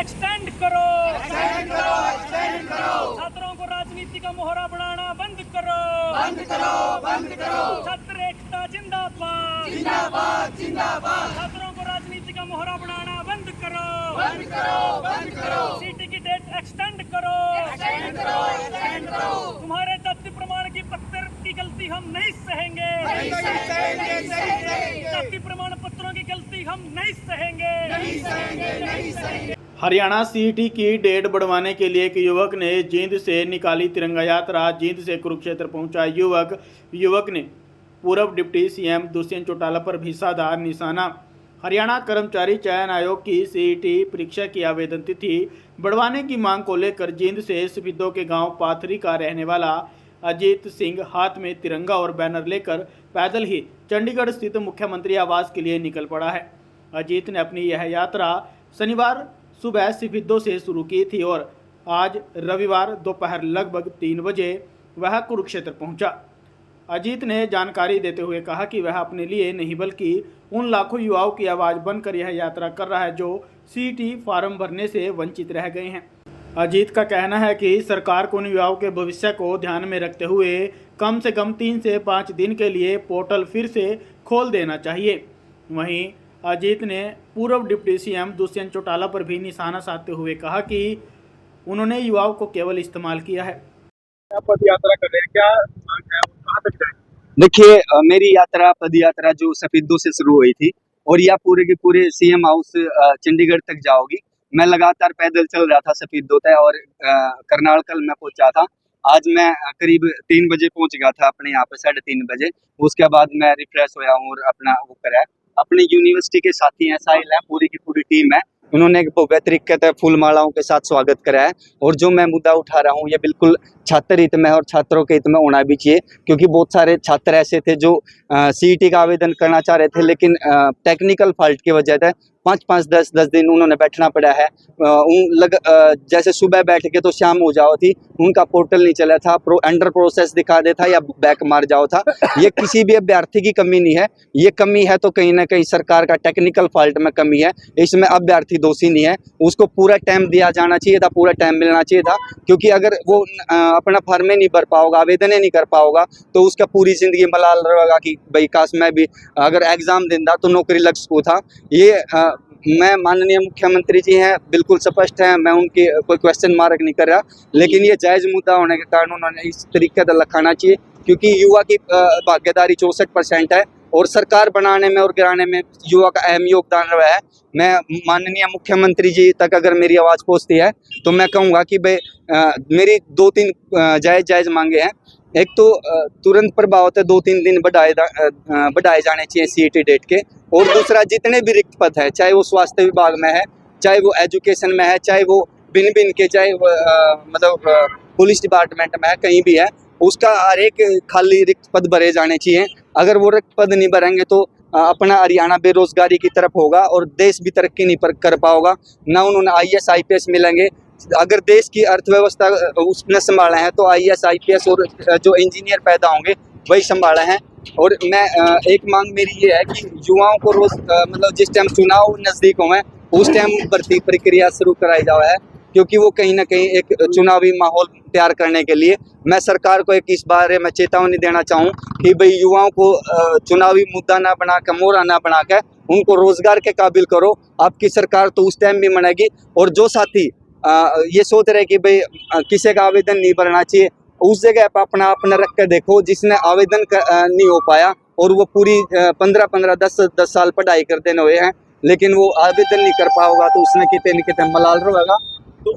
Extend करो। छात्रों को राजनीति का मोहरा बनाना बंद करो। छात्र एकता जिंदाबाद। छात्रों को राजनीति का मोहरा बनाना बंद करो। सीटी की डेट एक्सटेंड करो। तुम्हारे जाति प्रमाण की पत्र की गलती हम नहीं सहेंगे। जाति प्रमाण पत्रों की गलती हम नहीं सहेंगे। हरियाणा सीईटी की डेट बढ़वाने के लिए एक युवक ने जींद से निकाली तिरंगा यात्रा। जींद से कुरुक्षेत्र पहुंचा युवक ने पूर्व डिप्टी सीएम दुष्यंत चौटाला पर भी साधा निशाना। हरियाणा कर्मचारी चयन आयोग की सीईटी परीक्षा की आवेदन तिथि बढ़वाने की मांग को लेकर जींद से सफीदों के गांव पाथरी का रहने वाला अजीत सिंह हाथ में तिरंगा और बैनर लेकर पैदल ही चंडीगढ़ स्थित मुख्यमंत्री आवास के लिए निकल पड़ा है। अजीत ने अपनी यह यात्रा शनिवार सुबह सफीदों से शुरू की थी और आज रविवार दोपहर लगभग 3 बजे वह कुरुक्षेत्र पहुंचा। अजीत ने जानकारी देते हुए कहा कि वह अपने लिए नहीं बल्कि उन लाखों युवाओं की आवाज़ बनकर यह यात्रा कर रहा है जो सीईटी फॉर्म भरने से वंचित रह गए हैं। अजीत का कहना है कि सरकार को उन युवाओं के भविष्य को ध्यान में रखते हुए कम से कम 3 से 5 दिन के लिए पोर्टल फिर से खोल देना चाहिए। वहीं अजीत ने पूर्व डिप्टी सीएम दुष्यंत चौटाला पर भी निशाना साधते हुए कहा कि उन्होंने युवाओं को केवल इस्तेमाल किया है। पद यात्रा कर रहे हैं, क्या मांग है, कहाँ तक जाएंगे? देखिए, मेरी पद यात्रा जो सफीदों से शुरू हुई थी और यह पूरे के पूरे सीएम हाउस चंडीगढ़ तक जाओगी। मैं लगातार पैदल चल रहा था सफीदों तक और करनाल कल मैं पहुंचा था। आज मैं करीब 3 बजे पहुंच गया था अपने यहाँ पे, 3:30 बजे। उसके बाद मैं रिफ्रेश होया हूँ और अपना वो करा। अपनी यूनिवर्सिटी के साथी हैं, साहिल है, पूरी की पूरी टीम है। उन्होंने एक भव्य तरीके से फूल मालाओं के साथ स्वागत करा है। और जो मैं मुद्दा उठा रहा हूँ ये बिल्कुल छात्र हित में और छात्रों के हित में होना भी चाहिए, क्योंकि बहुत सारे छात्र ऐसे थे जो सीईटी का आवेदन करना चाह रहे थे, लेकिन टेक्निकल फॉल्ट की वजह से 5-5, 10-10 दिन उन्होंने बैठना पड़ा है। जैसे सुबह बैठ के तो शाम हो जाओ थी, उनका पोर्टल नहीं चला था, अंडर प्रोसेस दिखा देता या बैक मार जाओ था। ये किसी भी अभ्यर्थी की कमी नहीं है, ये कमी है तो कहीं ना कहीं सरकार का टेक्निकल फॉल्ट में कमी है। इसमें अभ्यर्थी दोषी नहीं है, उसको पूरा टाइम दिया जाना चाहिए था, पूरा टाइम मिलना चाहिए था। क्योंकि अगर वो अपना फॉर्म नहीं भर पाओगा, आवेदन नहीं कर पाओगा, तो उसका पूरी जिंदगी मलाल रहेगा कि भाई काश मैं भी अगर एग्जाम देता तो नौकरी लग सकूँ था। ये मैं माननीय मुख्यमंत्री जी हैं, बिल्कुल स्पष्ट हैं, मैं उनकी कोई क्वेश्चन मार्क नहीं कर रहा, लेकिन ये जायज़ मुद्दा होने के कारण उन्होंने इस तरीके से लखाना चाहिए। क्योंकि युवा की भागीदारी 64% है और सरकार बनाने में और गिराने में युवा का अहम योगदान रहा है। मैं माननीय मुख्यमंत्री जी तक अगर मेरी आवाज़ पहुँचती है तो मैं कहूँगा कि भाई मेरी 2-3 जायज़ मांगे हैं। एक तो तुरंत प्रभाव से 2-3 दिन बढ़ाए जाने चाहिए सीईटी डेट के। और दूसरा, जितने भी रिक्त पद है, चाहे वो स्वास्थ्य विभाग में है, चाहे वो एजुकेशन में है, चाहे वो भिन्न के, चाहे मतलब पुलिस डिपार्टमेंट में है, कहीं भी है, उसका हर एक खाली रिक्त पद भरे जाने चाहिए। अगर वो रिक्त पद नहीं भरेंगे तो अपना हरियाणा बेरोजगारी की तरफ होगा और देश भी तरक्की नहीं कर पाओगा। ना उन्होंने IAS IPS मिलेंगे। अगर देश की अर्थव्यवस्था उसने संभाला है तो IAS IPS और जो इंजीनियर पैदा होंगे वही संभाला है। और मैं एक मांग मेरी ये है कि युवाओं को रोज मतलब जिस टाइम चुनाव नज़दीक हुए उस टाइम भर्ती प्रक्रिया शुरू कराई जाए है, क्योंकि वो कहीं ना कहीं एक चुनावी माहौल तैयार करने के लिए मैं सरकार को एक इस बारे में चेतावनी देना चाहूँ कि भाई युवाओं को चुनावी मुद्दा ना बना कर, मोहरा ना बना कर उनको रोजगार के काबिल करो। आपकी सरकार तो उस टाइम भी बनेगी। और जो साथी ये सोच रहे कि भाई किसी का आवेदन नहीं भरना चाहिए, उस जगह पर अपना रख कर देखो जिसने आवेदन नहीं हो पाया और वो पूरी 15-15, 10 साल पढ़ाई करते हुए हैं, लेकिन वो आवेदन नहीं कर पाओगा तो उसने कितने न कितने मलाल रहेगा। तो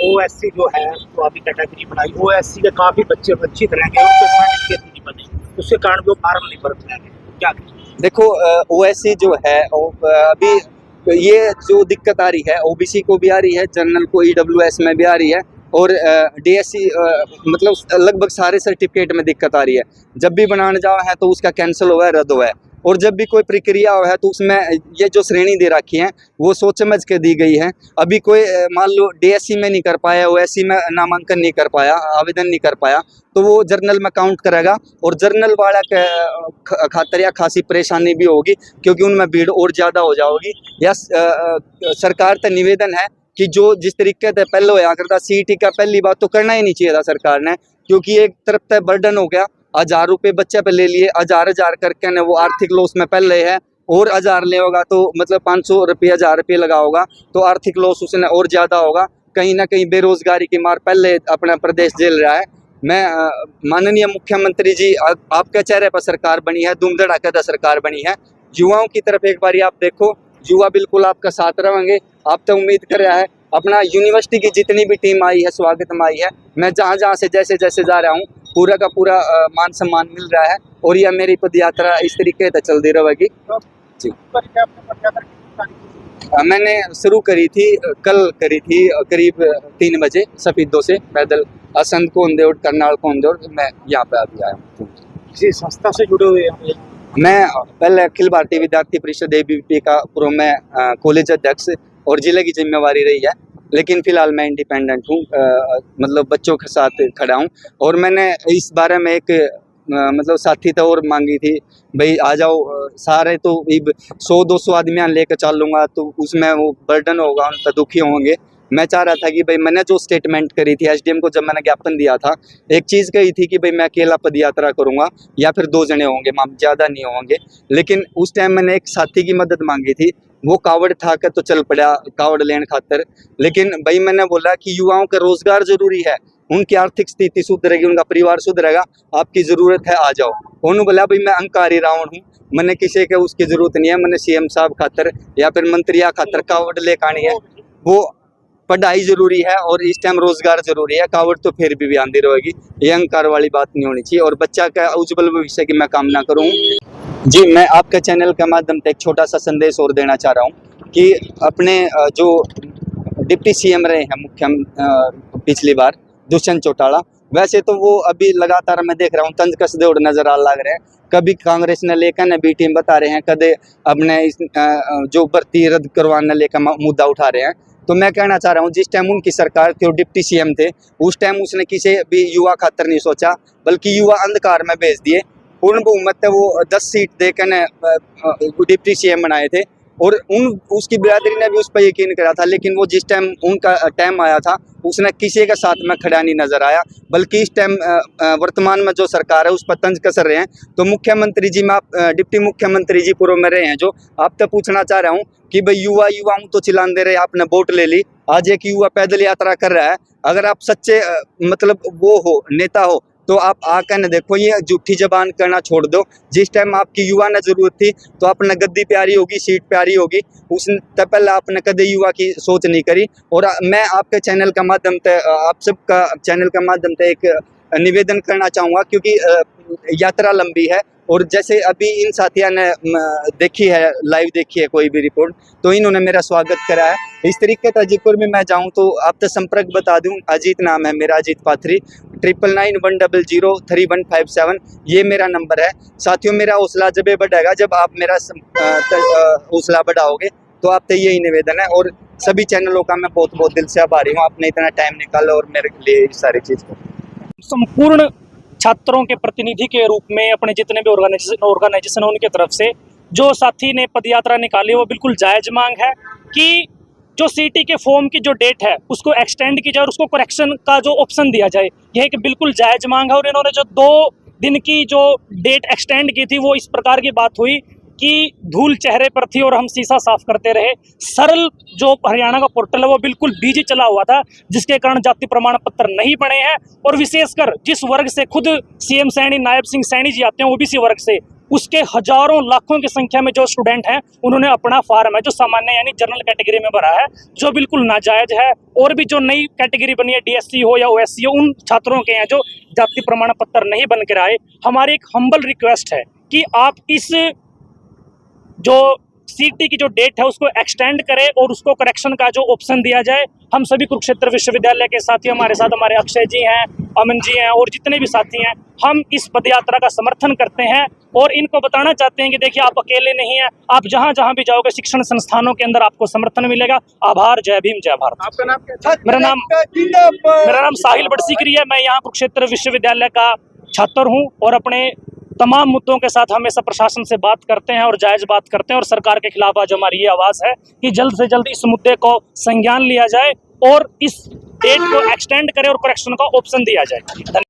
OSC जो है तो अभी कैटेगरी बनाई, OSC के काफी बच्चे वंचित रहेंगे, उनके सर्टिफिकेट नहीं बने, उसके कारण वो फॉर्म नहीं भर पाएंगे। क्या देखो, OSC जो है अभी ये जो दिक्कत आ रही है OBC को भी आ रही है, जनरल को EWS में भी आ रही है और DSC मतलब लगभग सारे सर्टिफिकेट में दिक्कत आ रही है। जब भी बनाने जाओ है तो उसका कैंसिल हुआ है, रद्द हुआ है। और जब भी कोई प्रक्रिया हो है तो उसमें ये जो श्रेणी दे रखी है वो सोच समझ के दी गई है। अभी कोई मान लो DSC में नहीं कर पाया, OSC में नामांकन नहीं कर पाया, आवेदन नहीं कर पाया, तो वो जर्नल में काउंट करेगा और जर्नल वाला खातर या खासी परेशानी भी होगी, क्योंकि उनमें भीड़ और ज़्यादा हो जाएगी। या सरकार से निवेदन है कि जो जिस तरीके से पहले होया करता सीईटी का पहली बात तो करना ही नहीं चाहिए था सरकार ने, क्योंकि एक तरफ से बर्डन हो गया, 1000 रुपये बच्चे पे ले लिए, 1000 करके ने वो आर्थिक लॉस में पहले है, और 1000 ले होगा तो मतलब 500 रुपये 1000 रुपये लगा होगा तो आर्थिक लॉस उसने और ज़्यादा होगा। कहीं ना कहीं बेरोजगारी की मार पहले अपना प्रदेश झेल रहा है। मैं माननीय मुख्यमंत्री जी, आपके चेहरे पर सरकार बनी है, धूम धड़ाकेदार सरकार बनी है। युवाओं की तरफ एक बार आप देखो, युवा बिल्कुल आपका साथ रहेंगे। आप तो उम्मीद कर रहा है, अपना यूनिवर्सिटी की जितनी भी टीम आई है, स्वागत में आई है, मैं जहाँ जहाँ से जैसे जैसे जा रहा हूँ पूरा का पूरा मान सम्मान मिल रहा है, और यह मेरी पद यात्रा इस तरीके से चलती रहेगी। जी, मैंने शुरू करी थी, कल करी थी करीब 3 बजे सफीदों से पैदल, असंत कोंदेड़, करनाल कोंदेड़, मैं यहाँ पे अभी आया हूँ। किसी संस्था से जुड़े हुए हैं? मैं पहले अखिल भारतीय विद्यार्थी परिषद ABVP का पूर्व में कॉलेज अध्यक्ष और जिले की जिम्मेवारी रही है, लेकिन फिलहाल मैं इंडिपेंडेंट हूँ, मतलब बच्चों के साथ खड़ा हूँ। और मैंने इस बारे में एक मतलब साथी तो और मांगी थी, भाई आ जाओ सारे, तो 100-200 आदमी लेकर चल लूँगा तो उसमें वो बर्डन होगा, उन पर दुखी होंगे। मैं चाह रहा था कि भाई मैंने जो स्टेटमेंट करी थी SDM को, जब मैंने ज्ञापन दिया था, एक चीज़ कही थी कि भाई मैं अकेला पद यात्रा करूँगा या फिर 2 जने होंगे, ज़्यादा नहीं होंगे। लेकिन उस टाइम मैंने एक साथी की मदद मांगी थी, वो कावड़ था के तो चल पड़ा कावड़ लेने खातर। लेकिन भाई मैंने बोला कि युवाओं का रोजगार जरूरी है, उनकी आर्थिक स्थिति सुधरेगी, उनका परिवार सुधरेगा, आपकी ज़रूरत है आ जाओ। उन्होंने बोला भाई मैं अहंकारी रावण हूँ, मैंने किसी के उसकी ज़रूरत नहीं है, मैंने CM साहब खातर या फिर मंत्रिया खातर कावड़ ले आनी है। वो पढ़ाई जरूरी है और इस टाइम रोजगार जरूरी है, कावड़ तो फिर भी आंदी रहेगी। ये अहंकार वाली बात नहीं होनी चाहिए, और बच्चा का उज्जवल भविष्य की मैं कामना करूँ। जी, मैं आपके चैनल के माध्यम से एक छोटा सा संदेश और देना चाह रहा हूँ कि अपने जो डिप्टी CM रहे हैं मुख्य पिछली बार, दुष्यंत चौटाला, वैसे तो वो अभी लगातार मैं देख रहा हूँ तंज कसदे और नजर आ लग रहे हैं। कभी कांग्रेस ने लेकर न B टीम बता रहे हैं, कदे अपने जो भर्ती रद्द करवाने लेकर मुद्दा उठा रहे हैं। तो मैं कहना चाह रहा हूँ, जिस टाइम उनकी सरकार थी और डिप्टी CM थे, उस टाइम उसने किसी भी युवा खातर नहीं सोचा, बल्कि युवा अंधकार में भेज दिए। पूर्ण बहुमत है वो 10 सीट देकर न डिप्टी CM बनाए थे, और उसकी बिरादरी ने भी उस पर यकीन करा था। लेकिन वो जिस टाइम उनका टाइम आया था, उसने किसी के साथ में खड़ा नहीं नजर आया, बल्कि इस टाइम वर्तमान में जो सरकार है उस पर तंज कसर रहे हैं। तो मुख्यमंत्री जी में आप डिप्टी मुख्यमंत्री जी पूर्व में रहे हैं, जो आपसे पूछना चाह रहा हूँ कि भाई युवाओं तो चिल्लान दे रहे, आपने वोट ले ली, आज एक युवा पैदल यात्रा कर रहा है, अगर आप सच्चे मतलब वो हो, नेता हो, तो आप आकर न देखो, ये झूठी जबान करना छोड़ दो। जिस टाइम आपकी युवा ने जरूरत थी तो आपने गद्दी प्यारी होगी, सीट प्यारी होगी, उस पहले आपने कभी युवा की सोच नहीं करी। और मैं आपके चैनल का माध्यम से, आप सबका चैनल का माध्यम से एक निवेदन करना चाहूँगा, क्योंकि यात्रा लंबी है, और जैसे अभी इन साथियों ने देखी है, लाइव देखी है कोई भी रिपोर्ट, तो इन्होंने मेरा स्वागत करा है। इस तरीके से अजीतपुर में मैं जाऊं तो आपसे संपर्क बता दूं, अजीत नाम है मेरा, अजीत पाथरी, 9991003157, ये मेरा नंबर है। साथियों, मेरा हौसला जब बढ़ेगा, जब आप मेरा हौसला बढ़ाओगे, तो आपसे यही निवेदन है। और सभी चैनलों का मैं बहुत बहुत दिल से आभारी हूँ, आपने इतना टाइम निकाला और मेरे लिए इस सारी चीज़ को। संपूर्ण छात्रों के प्रतिनिधि के रूप में अपने जितने भी ऑर्गेनाइजेशन है उनके तरफ से जो साथी ने पदयात्रा निकाली, वो बिल्कुल जायज मांग है कि जो CT के फॉर्म की जो डेट है उसको एक्सटेंड की जाए और उसको करेक्शन का जो ऑप्शन दिया जाए, यह एक बिल्कुल जायज मांग है। और इन्होंने जो 2 दिन की जो डेट एक्सटेंड की थी, वो इस प्रकार की बात हुई कि धूल चेहरे पर थी और हम शीशा साफ करते रहे। सरल जो हरियाणा का पोर्टल है वो बिल्कुल बिजी चला हुआ था, जिसके कारण जाति प्रमाण पत्र नहीं बने हैं। और विशेषकर जिस वर्ग से खुद CM सैनी, नायब सिंह सैनी जी आते हैं, OBC वर्ग से, उसके हजारों लाखों की संख्या में जो स्टूडेंट हैं, उन्होंने अपना फार्म है जो सामान्य यानी जनरल कैटेगरी में भरा है, जो बिल्कुल नाजायज है। और भी जो नई कैटेगरी बनी है, DSC हो या OSC हो, उन छात्रों के हैं जो जाति प्रमाण पत्र नहीं बन कर आए। हमारी एक हम्बल रिक्वेस्ट है कि आप इस जो CT की जो डेट है उसको एक्सटेंड करें और उसको करेक्शन का जो ऑप्शन दिया जाए। हम सभी कुरुक्षेत्र विश्वविद्यालय के साथी, हमारे साथ हमारे अक्षय जी हैं, अमन जी हैं और जितने भी साथी हैं, हम इस पदयात्रा का समर्थन करते हैं और इनको बताना चाहते हैं कि देखिए, आप अकेले नहीं हैं, आप जहां जहां भी जाओगे शिक्षण संस्थानों के अंदर आपको समर्थन मिलेगा। आभार, जय भीम, जय भारत। आपका नाम क्या है? मेरा नाम साहिल बड़सीकरी है। मैं यहाँ कुरुक्षेत्र विश्वविद्यालय का छात्र हूँ और अपने तमाम मुद्दों के साथ हमेशा प्रशासन से बात करते हैं और जायज़ बात करते हैं, और सरकार के खिलाफ आज हमारी ये आवाज़ है कि जल्द से जल्द इस मुद्दे को संज्ञान लिया जाए और इस डेट को एक्सटेंड करें और करेक्शन का ऑप्शन दिया जाए।